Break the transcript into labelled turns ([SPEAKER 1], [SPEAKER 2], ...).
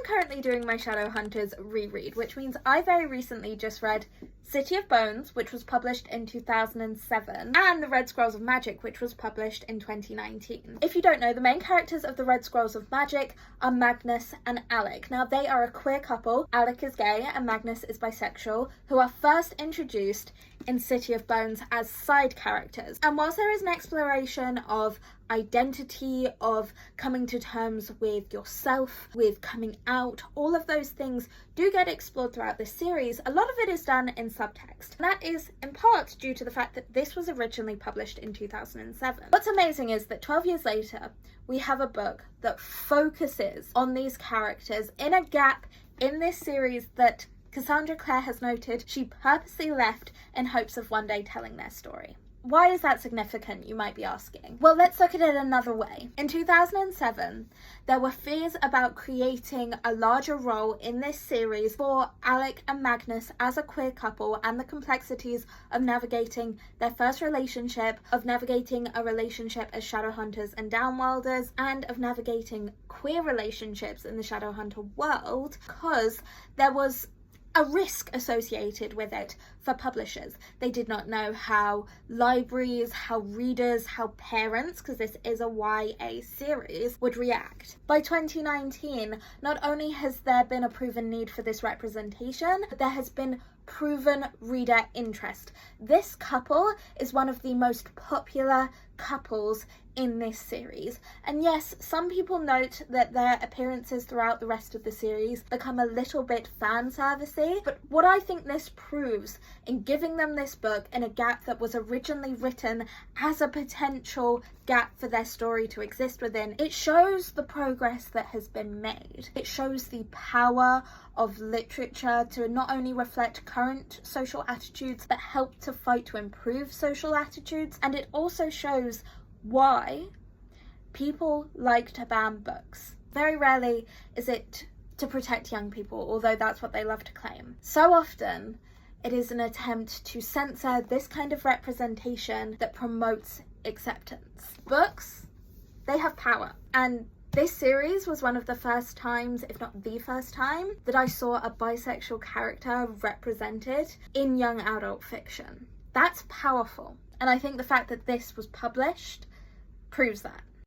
[SPEAKER 1] currently doing my Shadowhunters reread, which means I very recently just read City of Bones, which was published in 2007, and The Red Scrolls of Magic, which was published in 2019. If you don't know, the main characters of The Red Scrolls of Magic are Magnus and Alec. Now, they are a queer couple. Alec is gay and Magnus is bisexual, who are first introduced in City of Bones as side characters. And whilst there is an exploration of identity, of coming to terms with yourself, with coming out, all of those things do get explored throughout this series, a lot of it is done in subtext. And that is in part due to the fact that this was originally published in 2007. What's amazing is that 12 years later, we have a book that focuses on these characters in a gap in this series that Cassandra Clare has noted she purposely left in hopes of one day telling their story. Why is that significant, you might be asking? Well, let's look at it another way. In 2007, there were fears about creating a larger role in this series for Alec and Magnus as a queer couple, and the complexities of navigating their first relationship, of navigating a relationship as Shadowhunters and Downworlders, and of navigating queer relationships in the Shadowhunter world, because there was a risk associated with it for publishers. They did not know how libraries, how readers, how parents, because this is a YA series, would react. By 2019, not only has there been a proven need for this representation, but there has been proven reader interest. This couple is one of the most popular couples in this series, and yes, some people note that their appearances throughout the rest of the series become a little bit fan servicey, but what I think this proves in giving them this book in a gap that was originally written as a potential gap for their story to exist within, it shows the progress that has been made. It shows the power of literature to not only reflect current social attitudes but help to fight to improve social attitudes, and it also shows why people like to ban books. Very rarely is it to protect young people, although that's what they love to claim. So often it is an attempt to censor this kind of representation that promotes acceptance. Books, they have power, and this series was one of the first times, if not the first time, that I saw a bisexual character represented in young adult fiction. That's powerful. And I think the fact that this was published proves that.